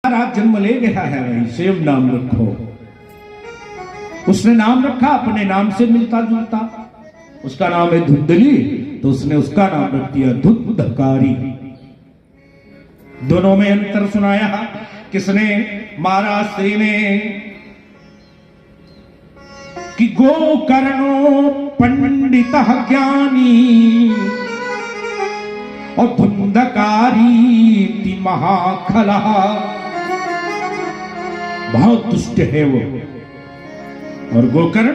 महाराज जन्म ले गया है, वही सेम नाम रखो। उसने नाम रखा अपने नाम से मिलता जुलता, उसका नाम है धुंधली, तो उसने उसका नाम रख दिया धुंधकारी। दोनों में अंतर सुनाया किसने? महाराज श्री ने कि गोकर्णो पंडित ज्ञानी और धुंधकारी महाखला। बहुत दुष्ट है वो, और गोकर्ण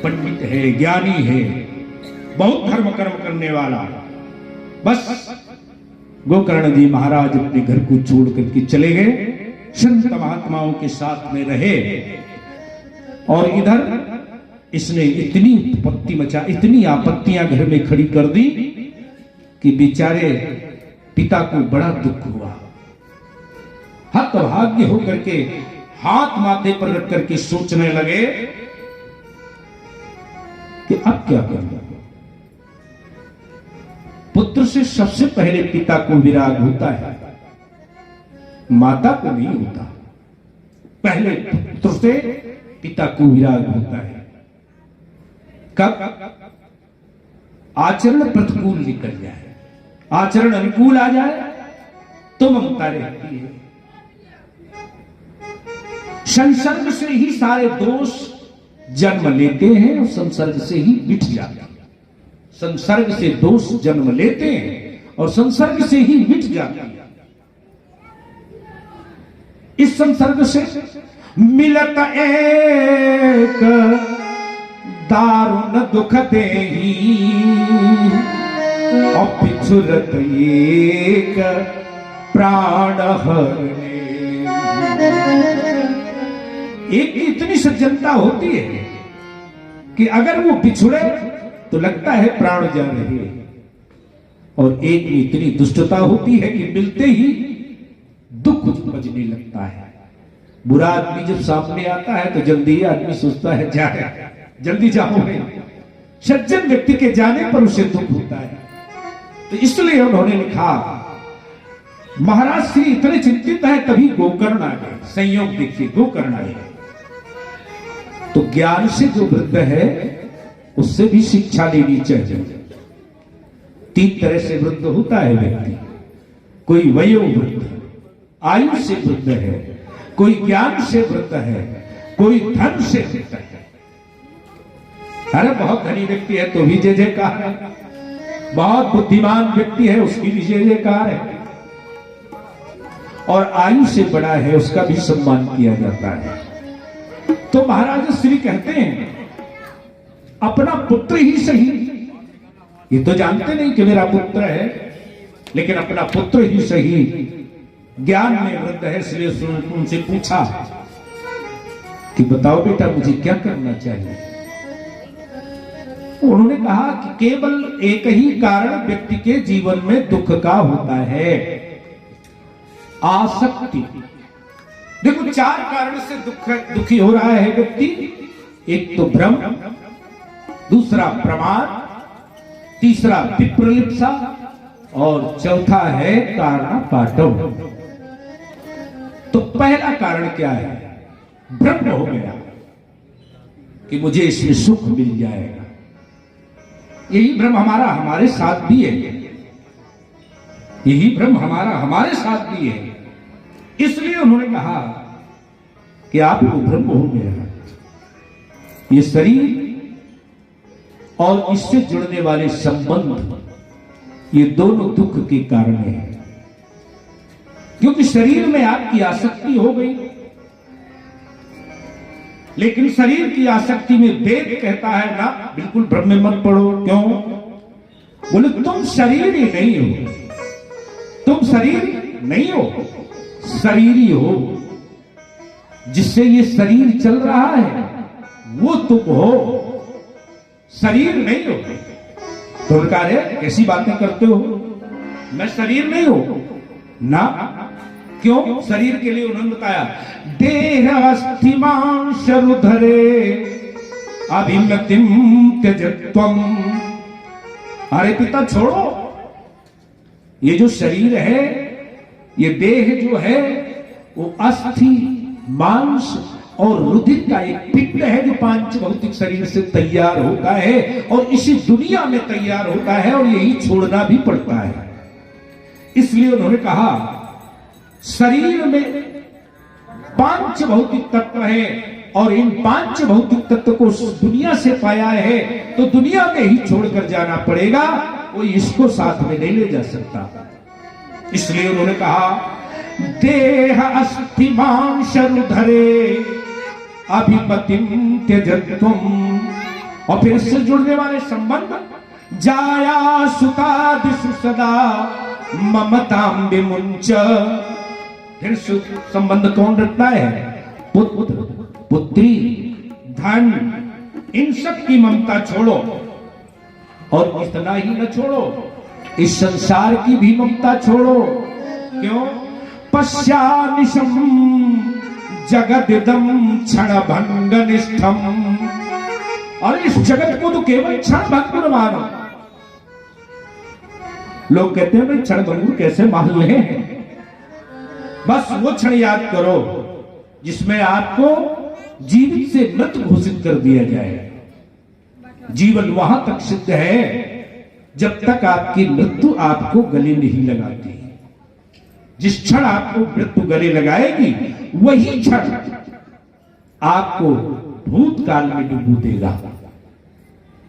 पंडित है, ज्ञानी है, बहुत धर्म कर्म करने वाला। बस गोकर्ण जी महाराज अपने घर को छोड़ करके चले गए, संत महात्माओं के साथ में रहे। और इधर इसने इतनी उत्पत्ति मचा, इतनी आपत्तियां घर में खड़ी कर दी कि बेचारे पिता को बड़ा दुख हुआ। हतभाग्य होकर के हाथ माथे पर रख करके सोचने लगे कि अब क्या करना। पुत्र से सबसे पहले पिता को विराग होता है, माता को नहीं होता। पहले पुत्र से पिता को विराग होता है। कब? आचरण प्रतिकूल निकल जाए, आचरण अनुकूल आ जाए तो ममता रहती है। संसर्ग से ही सारे दोष जन्म लेते हैं और संसर्ग से ही मिट जाते हैं। संसर्ग से दोष जन्म लेते हैं और संसर्ग से ही मिट जाते हैं। इस संसर्ग से मिलत एक दारुण दुख देही और पिछुरत एक प्राण हरने। एक इतनी सज्जनता होती है कि अगर वो बिछुड़े तो लगता है प्राण जा रहे हैं, और एक में इतनी दुष्टता होती है कि मिलते ही दुख उपजने लगता है। बुरा आदमी जब सामने आता है तो जल्दी ही आदमी सोचता है जाए, जल्दी जाओ। सज्जन व्यक्ति के जाने पर उसे दुख होता है। तो इसलिए उन्होंने लिखा, महाराज श्री इतने चिंतित है, तभी गोकर्ण आ गए। संयोग देखिए, गोकर्ण आए। तो ज्ञान से जो वृद्ध है उससे भी शिक्षा लेनी चाहिए। तीन तरह से वृद्ध होता है व्यक्ति। कोई वयोवृद्ध, आयु से वृद्ध है, कोई ज्ञान से वृद्ध है, कोई धन से वृद्ध है। अरे बहुत धनी व्यक्ति है तो भी जय जयकार है, बहुत बुद्धिमान व्यक्ति है उसकी भी जय जयकार है, और आयु से बड़ा है उसका भी सम्मान किया जाता है। तो महाराज श्री कहते हैं अपना पुत्र ही सही, ये तो जानते नहीं कि मेरा पुत्र है, लेकिन अपना पुत्र ही सही ज्ञान में वृद्ध है, इसलिए उनसे पूछा कि बताओ बेटा मुझे क्या करना चाहिए। उन्होंने कहा कि केवल एक ही कारण व्यक्ति के जीवन में दुख का होता है, आसक्ति। देखो चार कारण से दुखी हो रहा है व्यक्ति। एक तो भ्रम, दूसरा प्रमाद, तीसरा विप्रलिप्सा, और चौथा है कारण पाटव। तो पहला कारण क्या है? भ्रम हो गया कि मुझे इसमें सुख मिल जाएगा। यही भ्रम हमारे साथ भी है, यही भ्रम हमारे साथ भी है। इसलिए उन्होंने कहा कि आपको भ्रम हो गया, ये शरीर और इससे जुड़ने वाले संबंध, ये दोनों दुख के कारण हैं। क्योंकि शरीर में आपकी आसक्ति हो गई, लेकिन शरीर की आसक्ति में वेद कहता है ना, बिल्कुल भ्रम में मत पड़ो। क्यों? बोले तुम शरीर ही नहीं हो, तुम शरीर नहीं हो, शरीरी हो। जिससे ये शरीर चल रहा है वो तुम हो, शरीर नहीं हो। तो उनका रे कैसी बातें करते हो, मैं शरीर नहीं हूं ना। क्यों? शरीर के लिए उन्होंने बताया देह अस्थिमांश रुधरे अभिमतिम त्यजत्वम। अरे पिता छोड़ो, ये जो शरीर है ये देह जो है वो अस्थि, मांस और रुधिर का एक पिंड है जो पांच भौतिक शरीर से तैयार होता है और इसी दुनिया में तैयार होता है और यही छोड़ना भी पड़ता है। इसलिए उन्होंने कहा शरीर में पांच भौतिक तत्व है और इन पांच भौतिक तत्व को दुनिया से पाया है तो दुनिया में ही छोड़कर जाना पड़ेगा, कोई इसको साथ में नहीं ले जा सकता। इसलिए उन्होंने कहा देह अस्थि मांस रुधरे अभिमतिम त्यजत्वम, और फिर इससे जुड़ने वाले संबंध जाया सुतादिषु सदा ममतां विमुंच। फिर संबंध कौन रखता है? पुत्र, पुत्री, धन, इन सब की ममता छोड़ो और इतना ही न छोड़ो, इस संसार की भी ममता छोड़ो। क्यों? पश्यानिशम जगदिदम क्षण भंग निष्ठम, और इस जगत को तो केवल क्षण भंगुर मानो। लोग कहते हैं भाई क्षण भंगुर कैसे मान ले? बस वो क्षण याद करो जिसमें आपको जीवित से मृत घोषित कर दिया जाए। जीवन वहां तक सिद्ध है जब तक आपकी मृत्यु आपको गले नहीं लगाती। जिस क्षण आपको मृत्यु गले लगाएगी वही क्षण आपको भूतकाल में डुबो देगा।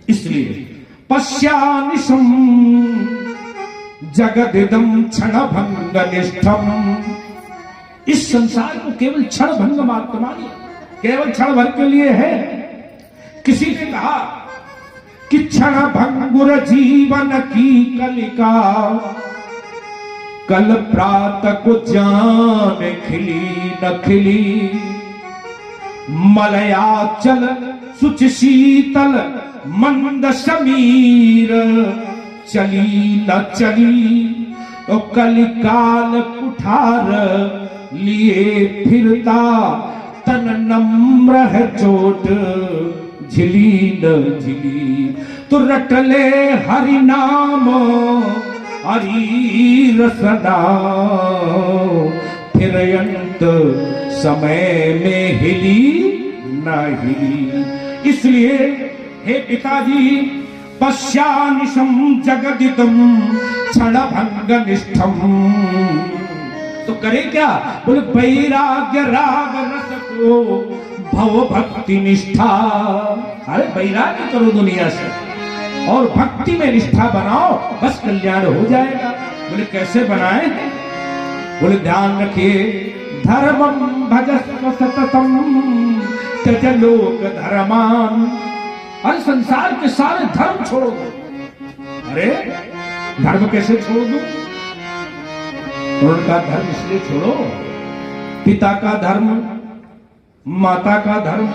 इसलिए पश्यानिशम जगदिदम क्षण भंग निष्ठम, इस संसार को केवल क्षण भंग मात्र मानिए, केवल क्षण भर के लिए है। किसी ने कहा कि क्षण भंगुर जीवन की कलिका, कल प्रातः को जान खिली न खिली, मलयाचल सुच शीतल मंद समीर, चली न चली तो कलिकाल कुठार, लिए फिरता तन नम्र है चोट, झिली न झिली तो रट ले हरि नाम हरि रसना, फिर अंत समय में हिली न हिली। इसलिए हे पिताजी पश्यानिशम जगदिदम क्षण भंग निष्ठम, तो करे क्या? बोले वैराग्य राग रस को भव भक्ति निष्ठा। अरे वैराग्य करो दुनिया से और भक्ति में निष्ठा बनाओ, बस कल्याण हो जाएगा। बोले कैसे बनाए? बोले ध्यान रखिए धर्मम भजस्व सततम त्यज लोक धर्मान। अरे संसार के सारे धर्म छोड़ो दो। अरे धर्म कैसे छोड़ दो? उनका धर्म इसलिए छोड़ो, पिता का धर्म, माता का धर्म,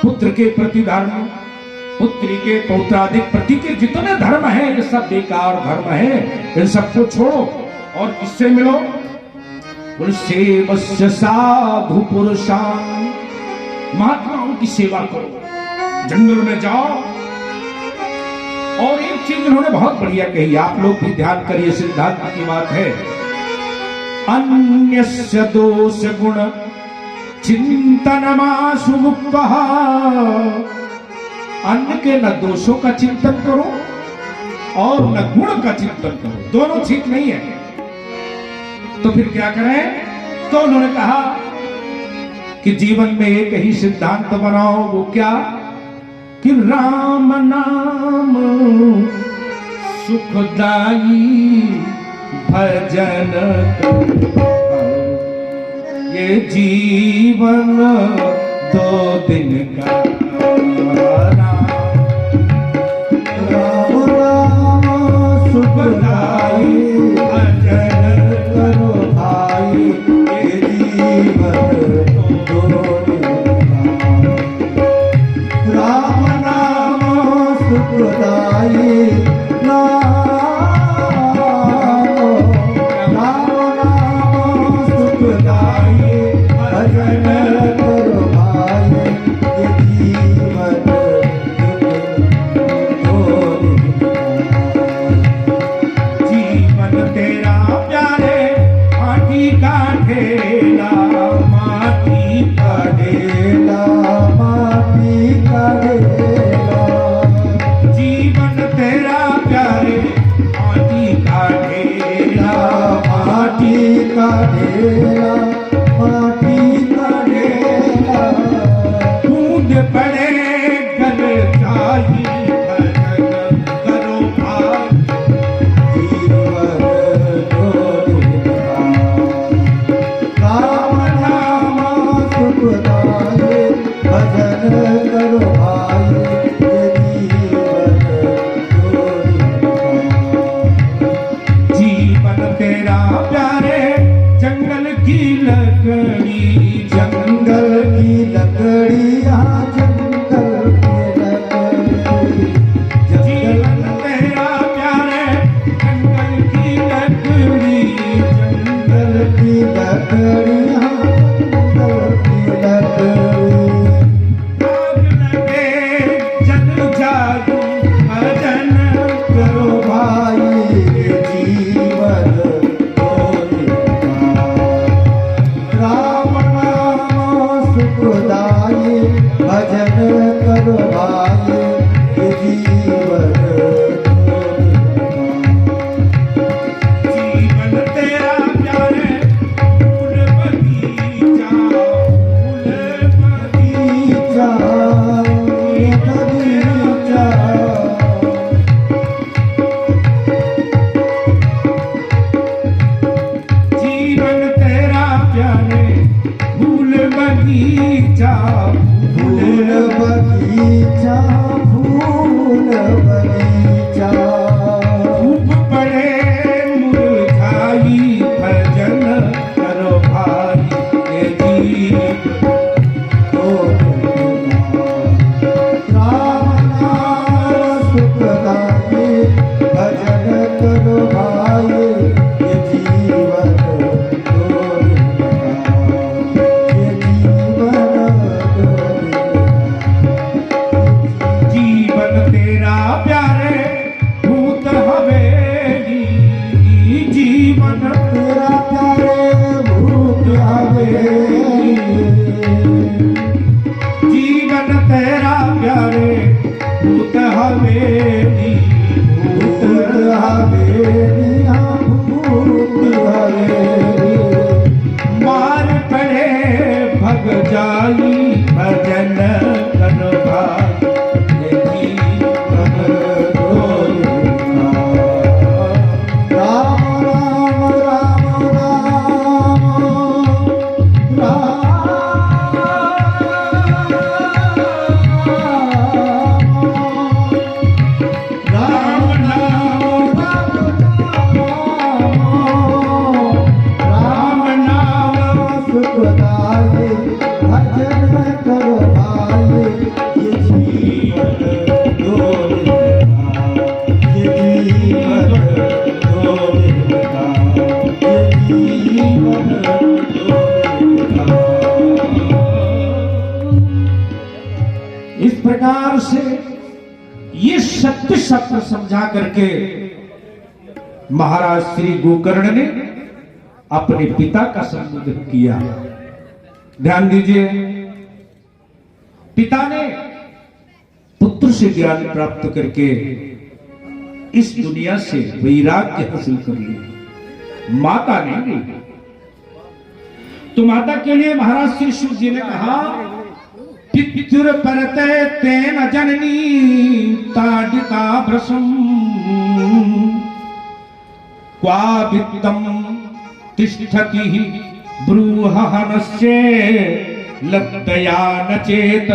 पुत्र के प्रति धर्म, पुत्री के पौत्रादिक प्रति के जितने धर्म हैं ये सब बेकार धर्म है। इन सबको छोड़ो और किससे मिलो? सेवस्य साधु पुरुषान, महात्माओं की सेवा करो, जंगल में जाओ। और एक चीज उन्होंने बहुत बढ़िया कही, आप लोग भी ध्यान करिए, सिद्धांत की बात है। अन्यस्य दोष गुण चिंतनमाशु मुक्तः, अन्य के न दोषों का चिंतन करो और न गुण का चिंतन करो, दोनों ठीक नहीं है। तो फिर क्या करें? तो उन्होंने कहा कि जीवन में एक ही सिद्धांत बनाओ। वो क्या? कि राम नाम सुखदाई भजन करो, ये जीवन 2 दिन का राम राम सुखदाई भजन करो भाई, ये जीवन 2 दिन का। राम नाम सुखदाई भजन करो भाई, ये ढेला माटी का ढेला बूंद पड़े गल जाई भजन करो भाई जीवन राम नाम सुखदाई भजन करो भाई जीवन तेरा प्यारे जंगल की लकड़ी जंगल की लकड़ियाँ जंगल की लकड़ी जीवन तेरा प्यारे जंगल की लकड़ी जंगल की लकड़ियाँ जंगल की लकड़ी आग लगे जल जागो भजन करो भाई जीवन राम नाम सुखदाई भजन करो भाई जीवन जीवन तेरा प्यारे फूल बगीचा बगीचा बगीचा जीवन तेरा प्यारे फूल बगीचा फूल बगीचा फूल बगीचा धूप पड़े मुरझाई भजन करो भाई ये जीवन राम नाम सुखदाई भजन करो भाई ये जीवन ये जीवन तेरा प्यारे भूत हवेली जीवन तेरा प्यारे भूत हवेली जीवन तेरा प्यारे भूत हवेली भूत हवेलियाँ भूत हवेली मार पड़े भग जाई भजन करो भाई ये जीवन राम राम राम राम राम नाम राम नाम सुखदाई भजन करो भाई ये जीवन ये जीवन ये जीवन इस प्रकार से ये सत्य सत्य समझा करके महाराज श्री गोकर्ण ने अपने पिता का संबोधन किया। ध्यान दीजिए, पिता ने पुत्र से ज्ञान प्राप्त करके इस दुनिया से वैराग्य हासिल कर लिया, माता ने नहीं। तो माता के लिए महाराज श्री शिव जी ने कहा, पितृ परते तेन जननी ताडिता भ्रसम क्वा वित्तम तिष्ठति ब्रूहनस्य लब्धया न चेत।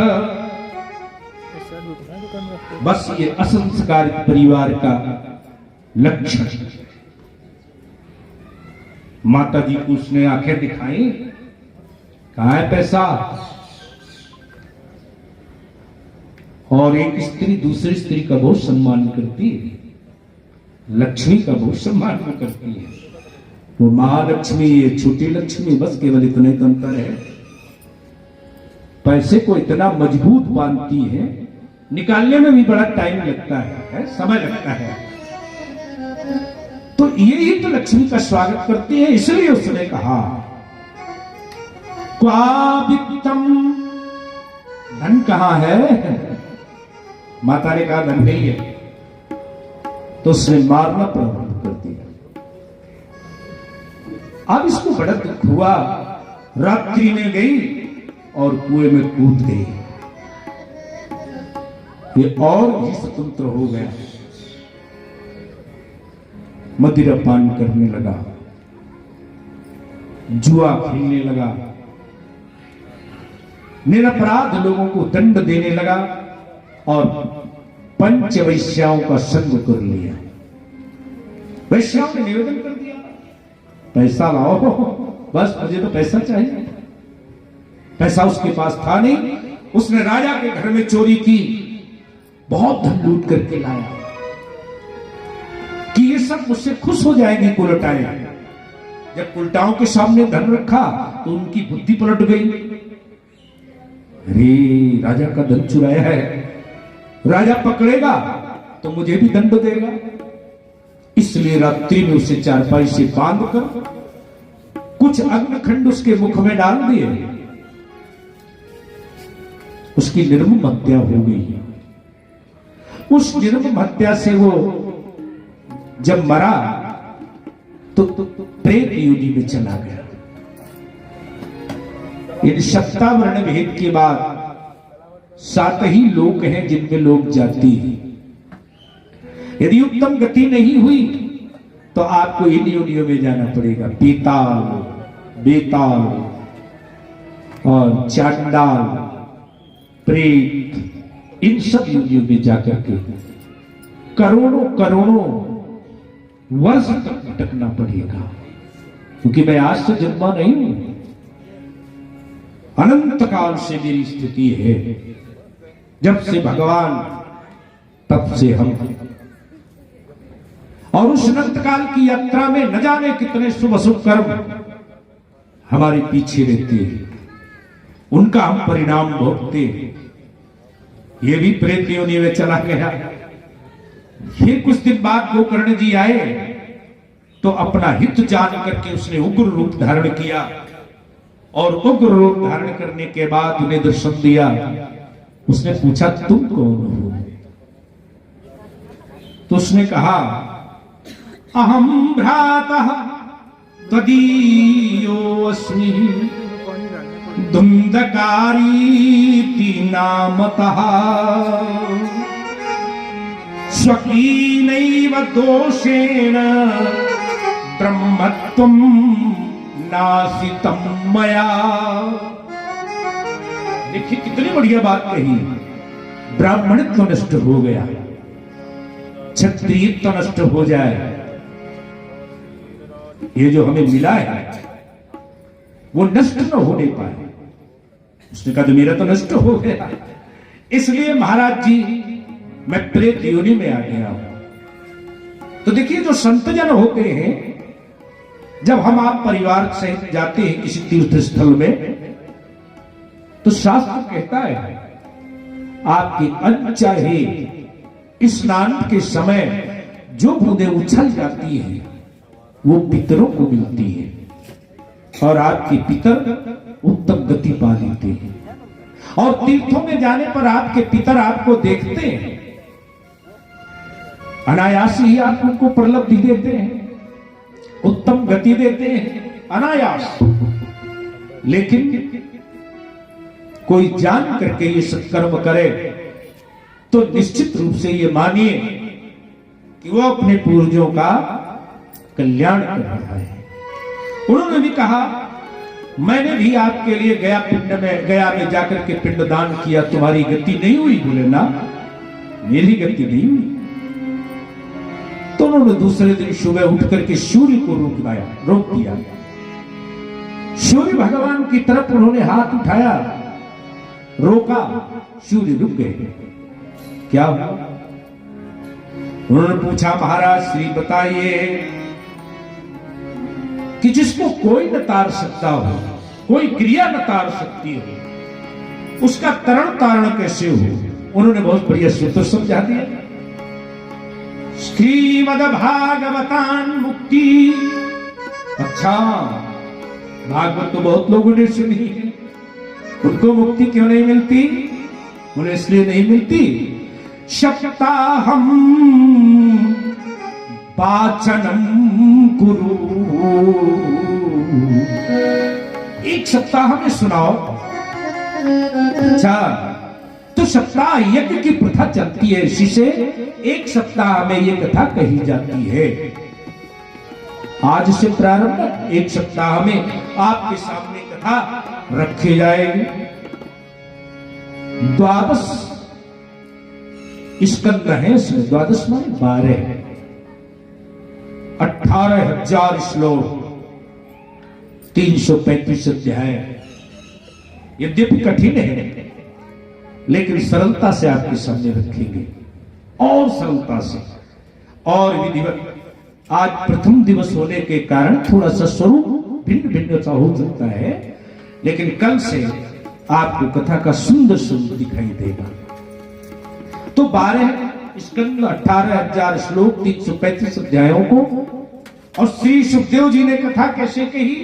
बस ये असंस्कारित परिवार का लक्षण। माता जी को उसने आंखें दिखाई, कहाँ है पैसा? और एक स्त्री दूसरी स्त्री का बहुत सम्मान करती है, लक्ष्मी का बहुत सम्मान करती है। वो महालक्ष्मी, ये छोटी लक्ष्मी, बस केवल इतने तो अंतर है। पैसे को इतना मजबूत बांधती है, निकालने में भी बड़ा टाइम लगता है, समय लगता है। तो यही तो लक्ष्मी का स्वागत करती है। इसलिए उसने कहा, क्वा वित्तम, धन कहां है? माता ने कहा धन नहीं है। तो उसने मारना प्रारंभ कर दिया। अब इसको बड़ा दुख हुआ, रात्रि में गई और कुएं में कूद गई। ये और भी स्वतंत्र हो गया, मदिरा पान करने लगा, जुआ खेलने लगा, निरपराध लोगों को दंड देने लगा और पंच वैश्याओं का संग कर लिया। वैश्याओं ने निवेदन कर दिया, पैसा लाओ, बस मुझे तो पैसा चाहिए। पैसा उसके पास था नहीं, उसने राजा के घर में चोरी की, बहुत धन लूट करके लाया कि ये सब मुझसे खुश हो जाएंगे कुलटाएं। जब उल्टाओं के सामने धन रखा तो उनकी बुद्धि पलट गई। अरे राजा का धन चुराया है, राजा पकड़ेगा तो मुझे भी दंड देगा। इसलिए रात्रि में उसे चारपाई से बांधकर कुछ अग्निखंड उसके मुख में डाल दिए, उसकी निर्मम हत्या हो गई। उस निर्मम हत्या से वो जब मरा तो प्रेत योनि में चला गया। इन सप्तावर्ण भेद के बाद 7 ही लोक हैं जिनमें लोग जाती हैं। यदि उत्तम गति नहीं हुई तो आपको इन योनियों में जाना पड़ेगा, पीताल, बेताल और चांडाल, प्रेत, इन सब योनियों में जाकर के करोड़ों करोड़ों वर्ष तक भटकना पड़ेगा। क्योंकि मैं आज से जन्मा नहीं हूं, अनंत काल से मेरी स्थिति है, जब से भगवान तब से हम। और उस अनंत काल की यात्रा में न जाने कितने शुभ अशुभ कर्म हमारे पीछे रहते हैं, उनका हम परिणाम भोगते हैं। ये भी प्रेत योनि में चला गया। फिर कुछ दिन बाद गोकर्ण जी आए तो अपना हित जान करके उसने उग्र रूप धारण किया, और उग्र रूप धारण करने के बाद उन्हें दर्शन दिया। उसने पूछा तुम कौन हो? तो उसने कहा अहम भ्रातः तदीयोऽस्मि धुंधकारीति नामतः स्वकीनैव दोषेण ब्रह्मत्वं नासितं मया। देखिए कितनी बढ़िया बात कही। ब्राह्मणत्व नष्ट हो गया, क्षत्रियत्व नष्ट हो जाए, ये जो हमें मिला है वो नष्ट न होने पाए। उसने कहा तो मेरा तो नष्ट हो गया, इसलिए महाराज जी मैं प्रेत योनि में आ गया हूं। तो देखिए जो संत जन होते हैं, जब हम आप परिवार सहित जाते हैं किसी तीर्थ स्थल में, तो शास्त्र कहता है आपकी अनचाहे स्नान के समय जो बूंदें उछल जाती है वो पितरों को मिलती है, और आपके पितर उत्तम गति पा लेते हैं। और तीर्थों में जाने पर आपके पितर आपको देखते हैं, अनायास ही आप उनको प्रलब्धि देते हैं, उत्तम गति देते हैं अनायास। लेकिन कोई जान करके ये सत्कर्म करे तो निश्चित रूप से ये मानिए कि वो अपने पूर्वजों का कल्याण कर रहा है। उन्होंने भी कहा मैंने भी आपके लिए गया में जाकर के पिंडदान किया, तुम्हारी गति नहीं हुई। बोले ना, मेरी गति नहीं हुई। तो उन्होंने दूसरे दिन सुबह उठ करके सूर्य को रोक दिया। सूर्य भगवान की तरफ उन्होंने हाथ उठाया, रोका, सूर्य रुक गए। क्या हुआ? उन्होंने पूछा महाराज श्री बताइए कि जिसको कोई न तार सकता हो, कोई क्रिया न तार सकती हो, उसका तरण तारण कैसे हो? उन्होंने बहुत बढ़िया सूत्र समझा दिया। श्रीमद्भागवतान मुक्ति। अच्छा, भागवत तो बहुत लोगों ने सुनी है, उनको मुक्ति क्यों नहीं मिलती? उन्हें इसलिए नहीं मिलती सप्ताहम वाचनम कुरु एक सप्ताह में सुनाओ। अच्छा, तो सप्ताह यज्ञ की प्रथा चलती है, इसी से एक सप्ताह में ये कथा कही जाती है। आज से प्रारंभ एक सप्ताह में आपके सामने कथा रखी जाएगी। द्वादश स्कंद है इसमें, द्वादश माने 12, 18,000 श्लोक, 335 अध्याय। यद्यपि कठिन है लेकिन सरलता से आपके सामने रखेंगे, और सरलता से और विधिवत। आज प्रथम दिवस होने के कारण थोड़ा सा स्वरूप भिन्न भिन्न सा हो सकता है, लेकिन कल से आपको कथा का सुंदर स्वरूप दिखाई देगा। तो 12 स्कंद, 18,000 श्लोक, 335 अध्यायों को, और श्री सुखदेव जी ने कथा कैसे कही?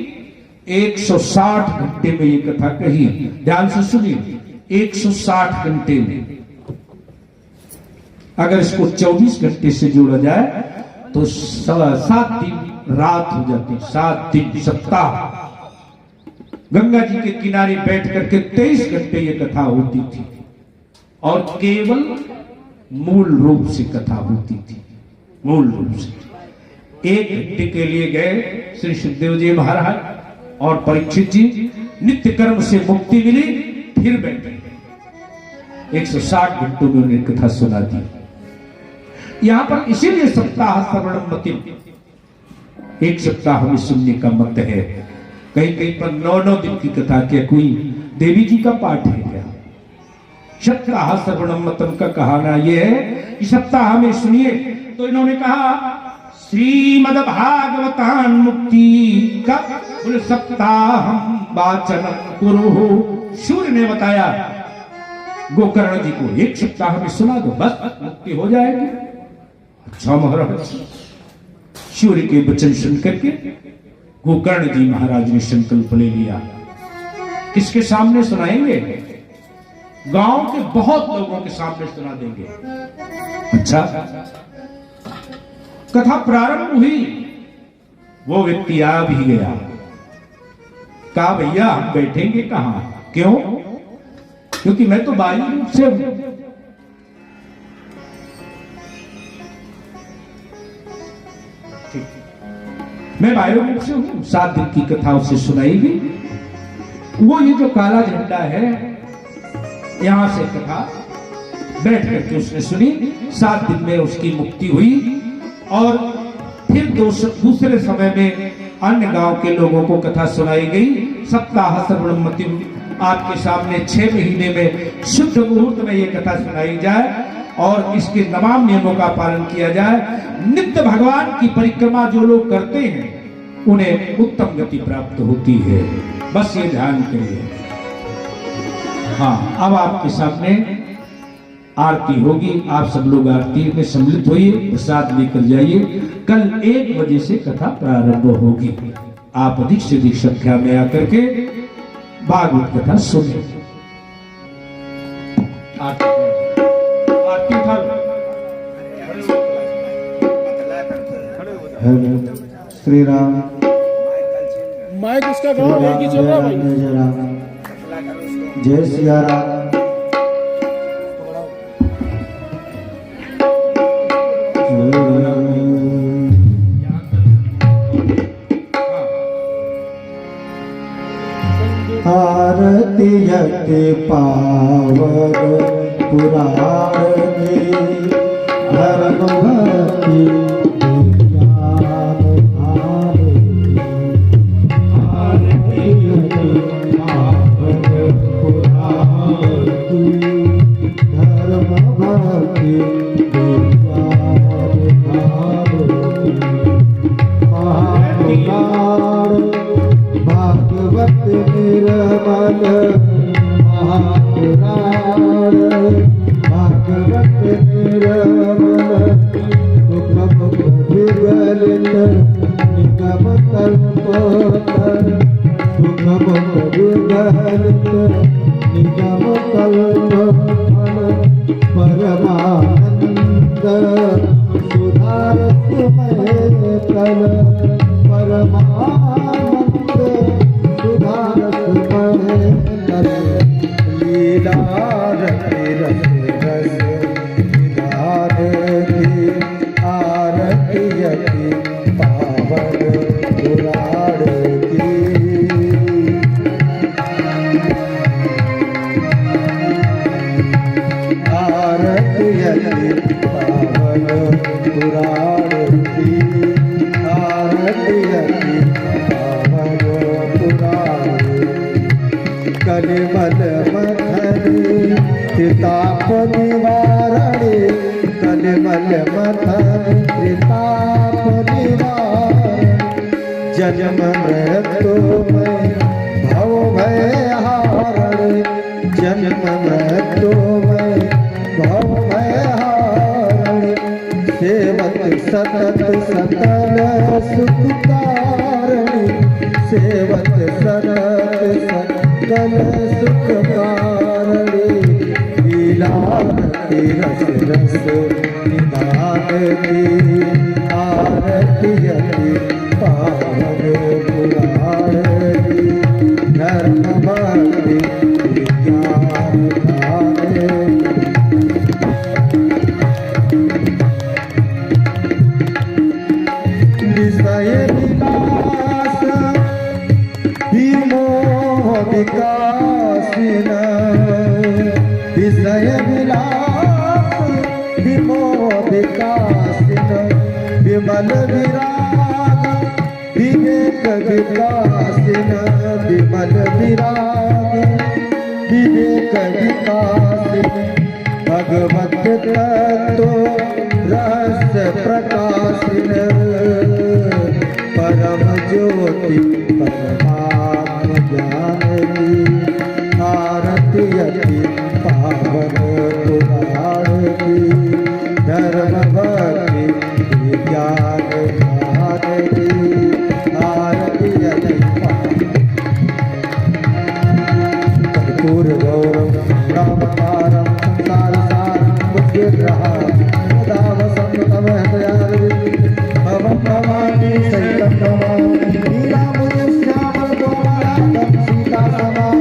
160 घंटे में ये कथा कही। ध्यान से सुनिए, 160 घंटे में। अगर इसको 24 घंटे से जोड़ा जाए तो 7 दिन रात हो जाती, 7 दिन सप्ताह। गंगा जी के किनारे बैठ करके 23 घंटे ये कथा होती थी, और केवल मूल रूप से कथा होती थी, मूल रूप से। 1 घंटे के लिए गए श्री सुखदेव जी महाराज और परीक्षित जी, नित्य कर्म से मुक्ति मिली, फिर बैठे। 160 घंटों में उन्हें कथा सुना दी। यहां पर इसीलिए सप्ताह श्रवणम मतिम, एक सप्ताह में सुनने का मत है। कहीं कहीं पर 9-9 दिन की कथा, क्या कोई देवी जी का पाठ है क्या? सप्ताह श्रवणम मतम का कहना यह है कि सप्ताह में सुनिए। तो इन्होंने कहा श्रीमद् भागवतान मुक्ति का सप्ताहम वाचनम कुरु। सूर्य ने बताया गोकर्ण जी को, 1 सप्ताह में सुना दो, बस मुक्ति हो जाएगी। अच्छा महाराज, सूर्य के वचन सुन करके गोकर्ण जी महाराज ने संकल्प ले लिया। किसके सामने सुनाएंगे? गांव के बहुत लोगों के सामने सुना देंगे। अच्छा, कथा प्रारंभ हुई, वो व्यक्ति आ भी गया। कहा भैया हम बैठेंगे कहां? क्यों? क्योंकि मैं तो बाह्य रूप से हूं। मैं बाह्य रूप से हूं। 7 दिन की कथा उसे सुनाएगी। वो ये जो काला झंडा है, यहां से कथा बैठ करके उसने सुनी। 7 दिन में उसकी मुक्ति हुई, और फिर दूसरे समय में अन्य गांव के लोगों को कथा सुनाई गई। सप्ताह श्रवणम मतिम, आपके सामने 6 महीने में शुद्ध मुहूर्त में ये कथा सुनाई जाए, और इसके तमाम नियमों का पालन किया जाए। नित्य भगवान की परिक्रमा जो लोग करते हैं उन्हें उत्तम गति प्राप्त होती है। बस ये ध्यान करिए। हाँ, अब आपके सामने आरती होगी। आप सब लोग आरती में सम्मिलित होइए, प्रसाद लेकर जाइए। कल 1 बजे से कथा प्रारंभ होगी। आप अधिक से अधिक संख्या में आकर के भागवत कथा सुने। आरती उठा लो। श्री राम, माइक इसका गाँव है कि चल रहा भाई? जय राम, जय सिया राम। आरती यते पावन पुराण में, धर्म भक्ति विज्ञान भारती। आरती यते पावन पुराण में, धर्म भक्ति विज्ञान भारती। महापुराण भागवत निर्मल, महापुराण भागवत निर्मल। सुख मुख विगलित निगम कल्पतर, सुख मुख विगलित निगम कल्पफल। परमानंद सुधारत महे तन, परमानंद कलिमल मथने त्रिताप निवारणे कलिमल मथने त्रिताप निवारणे जन्म मृत्यु में भव भय हारणे जन्म मृत्यु में भव भय हारणे सेवत सतत सकल सुख कारणे सेवत सतत सकल सुख कारणे लीलारती रस रस निधानती आरती यति पावन पुराणी धर्म भक्ति विज्ञान धारे विषय विलास विमोह विकासिन विषय विलास विमोह विकासिन विमल विराग विवेक विकासिन विमल विराग विवेक विकासिन भगवत तत्व रहस्य प्रकाशिन परम ज्योति परमात्म ज्ञानी आरती यति पावन पुराणी धर्म भक्ति ज्ञान भारती आरती यति कर्पूर गौरव रामकारं संसार सारं बुद्धिग्रहां दावसंतम हृदयारविंद भवं भवानी सहितं नमामि नीलाम्बुजश्यामल कोमलाङ्गं सीतासमां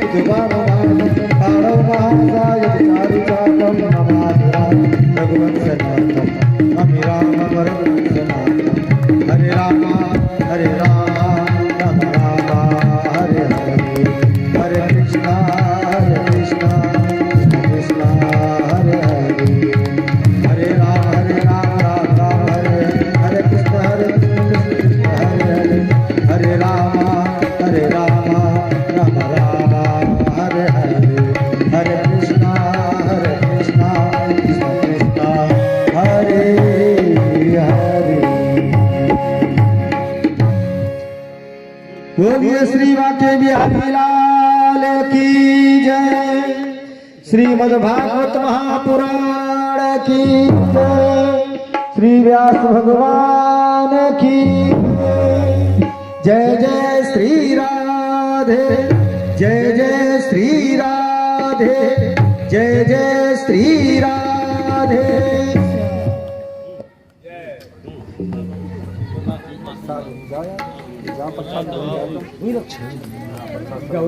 उद्भावमानं कालं महासाय विचारिचापं नमामि रघुवंशनाथं नमि रामं रघुवंशनाथं हरे राम राम राम हरे हरे हरे कृष्णा कृष्णा कृष्णा हरे हरे हरे राम राम राम हरे हरे कृष्ण कृष्ण हरे हरे हरे राम राम राम हरे हरे हरे कृष्ण कृष्ण कृष्ण हरे हरे बोलिए श्री वाक्य बिहारी लाल की जय श्रीमद् भागवत महापुराण की जय श्री व्यास भगवान की जय जय श्री राधे जय जय श्री राधे जय जय श्री राधे